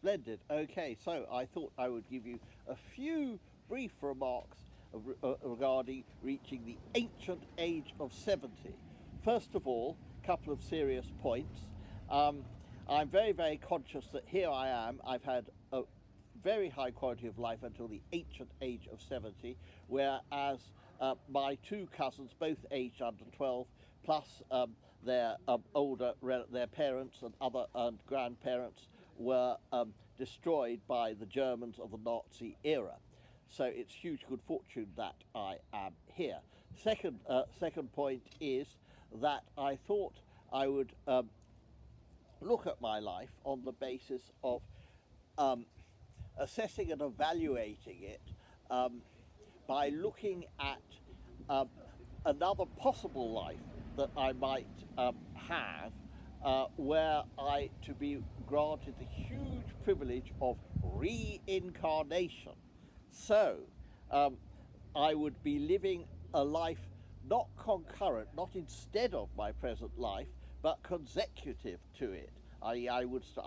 Splendid. Okay, so I thought I would give you a few brief remarks regarding reaching the ancient age of 70. First of all, a couple of serious points. Um, I'm very, very conscious that here I am. I've had a very high quality of life until the ancient age of 70, whereas my two cousins, both aged under 12, plus their their parents and other and grandparents, were destroyed by the Germans of the Nazi era. So it's huge good fortune that I am here. Second point is that I thought I would look at my life on the basis of assessing and evaluating it um, by looking at um, another possible life that I might have, where I to be granted the huge privilege of reincarnation. So um, I would be living a life not concurrent, not instead of my present life, but consecutive to it. I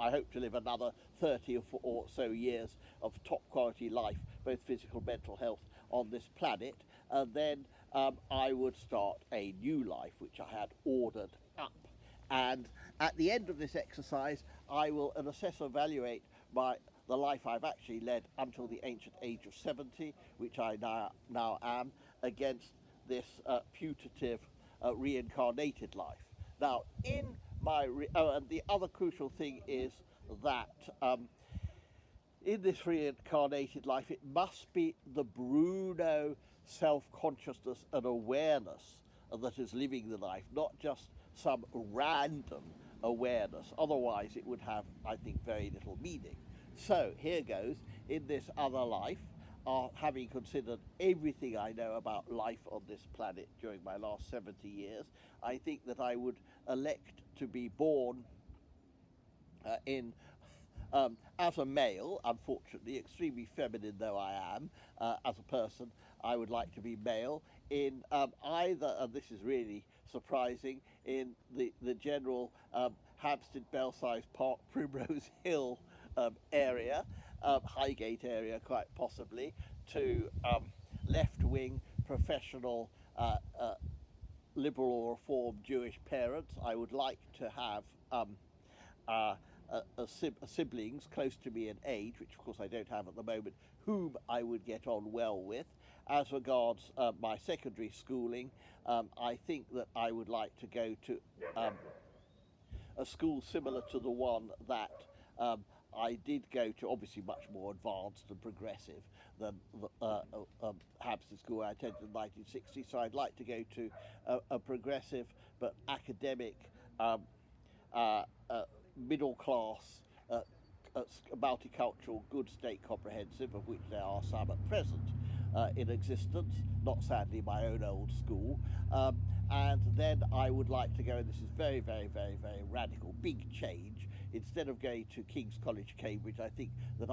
hope to live another 30 or so years of top quality life, both physical and mental health, on this planet, and then I would start a new life, which I had ordered up. And at the end of this exercise, I will assess and evaluate the life I've actually led until the ancient age of 70, which I now am, against this putative reincarnated life. Now, in and the other crucial thing is that in this reincarnated life, it must be the Bruno self-consciousness and awareness that is living the life, not just some random awareness. Otherwise, it would have, I think, very little meaning. So here goes. In this other life, having considered everything I know about life on this planet during my last 70 years, I think that I would elect to be born in as a male. Unfortunately, extremely feminine though I am as a person, I would like to be male in either, and this is really surprising, in the general Hampstead, Belsize Park, Primrose Hill area, Highgate area quite possibly, to left-wing professional liberal or reformed Jewish parents. I would like to have siblings close to me in age, which of course I don't have at the moment, whom I would get on well with. As regards my secondary schooling, I think that I would like to go to a school similar to the one that I did go to, obviously much more advanced and progressive than the Hampstead School I attended in the 1960s. So I'd like to go to a progressive but academic, middle class, multicultural, good state comprehensive, of which there are some at present in existence, not sadly my own old school. And then I would like to go, and this is very, very, very, very radical, big change. Instead of going to King's College, Cambridge, I think that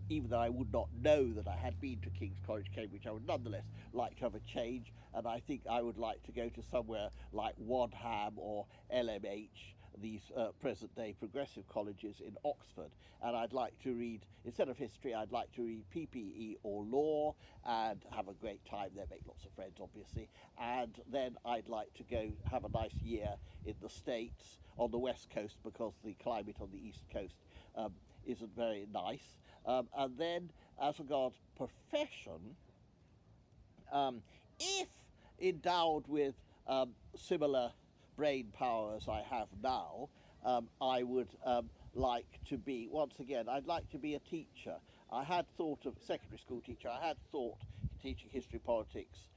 even though I would not know that I had been to King's College, Cambridge, I would nonetheless like to have a change, and I think I would like to go to somewhere like Wadham or LMH, these present-day progressive colleges in Oxford, and I'd like to read, instead of history, I'd like to read PPE or law and have a great time there, make lots of friends, obviously, and then I'd like to go have a nice year in the States on the West Coast, because the climate on the East Coast isn't very nice. And then, as regards profession, if endowed with similar brain power as I have now, I would like to be, once again, I'd like to be a teacher. I had thought of secondary school teacher. I had thought teaching history, politics,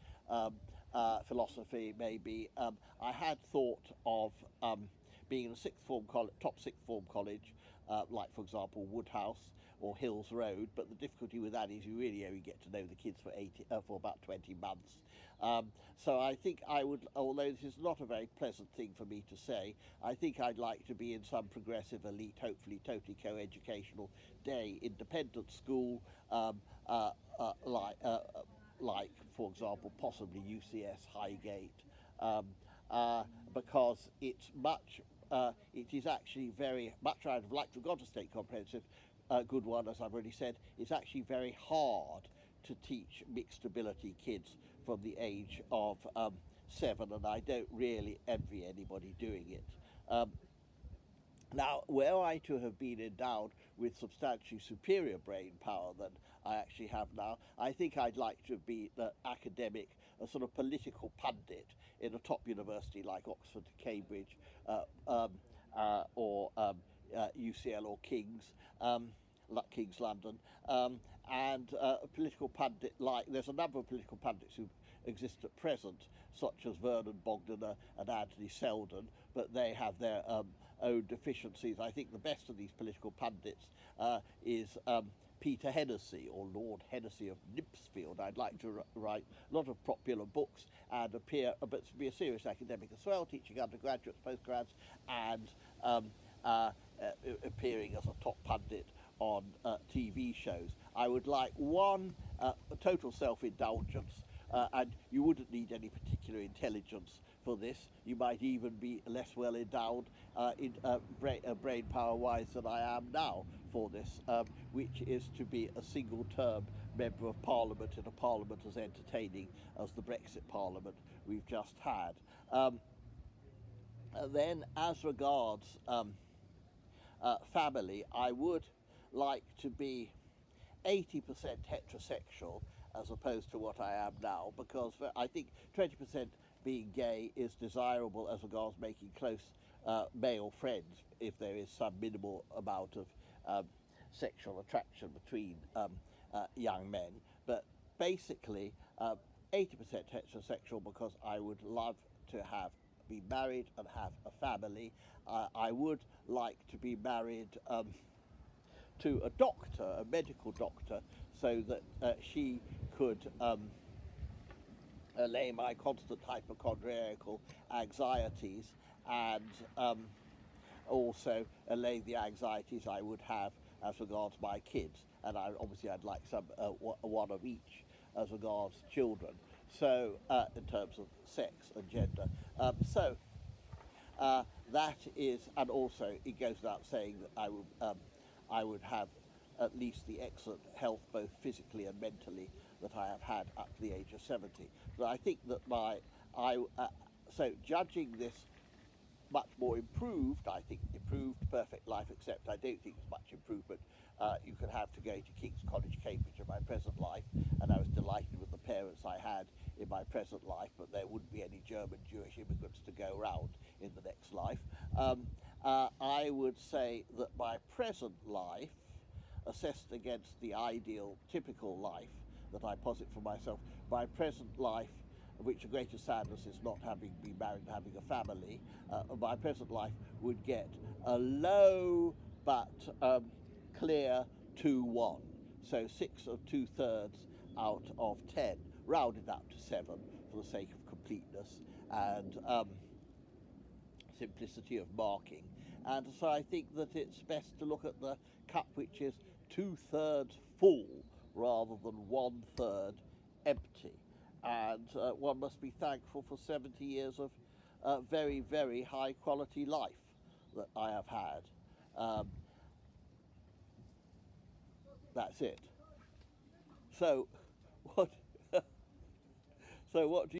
philosophy, maybe. I had thought of being in a top sixth form college, like for example Woodhouse or Hills Road. But the difficulty with that is you really only get to know the kids for about 20 months. So I think I would, although this is not a very pleasant thing for me to say, I think I'd like to be in some progressive, elite, hopefully totally co-educational day independent school, like, for example, possibly UCS, Highgate, because it's much. It is actually very much. I'd have liked to have gone to state comprehensive, good one, as I've already said. It's actually very hard to teach mixed ability kids from the age of 7, and I don't really envy anybody doing it. Now, were I to have been endowed with substantially superior brain power than I actually have now, I think I'd like to be the academic, a sort of political pundit in a top university like Oxford, Cambridge, or UCL or King's London, and a political pundit like, there's a number of political pundits who exist at present, such as Vernon Bogdan and Anthony Seldon, but they have their own deficiencies. I think the best of these political pundits is Peter Hennessy, or Lord Hennessy of Nipsfield. I'd like to write a lot of popular books and but be a serious academic as well, teaching undergraduates, postgrads, and appearing as a top pundit on TV shows. I would like one total self-indulgence, and you wouldn't need any particular intelligence for this. You might even be less well endowed in brain power-wise than I am now for this, which is to be a single-term member of Parliament in a Parliament as entertaining as the Brexit Parliament we've just had. Then, as regards family, I would like to be 80% heterosexual as opposed to what I am now, because I think 20% being gay is desirable as regards making close male friends if there is some minimal amount of sexual attraction between young men. But basically, 80% heterosexual, because I would love to be married and have a family. I would like to be married to a doctor, a medical doctor, so that she could allay my constant hypochondriacal anxieties, and also allay the anxieties I would have as regards my kids. And obviously I'd like one of each as regards children. So in terms of sex and gender. That is, and also it goes without saying that I would have at least the excellent health, both physically and mentally, that I have had up to the age of 70. But I think that so judging this much more improved, I think improved, perfect life, except I don't think it's much improvement you can have to go to King's College, Cambridge in my present life, and I was delighted with the parents I had in my present life, but there wouldn't be any German Jewish immigrants to go round in the next life. I would say that my present life, assessed against the ideal, typical life that I posit for myself, my present life, which the greatest sadness is not having been married and having a family, my present life would get a low but clear 2-1. So 6 or 2/3 out of 10, rounded up to 7 for the sake of completeness and simplicity of marking. And so I think that it's best to look at the cup which is 2/3 full rather than 1/3 empty. And one must be thankful for 70 years of very, very high quality life that I have had. That's it. So what? So what do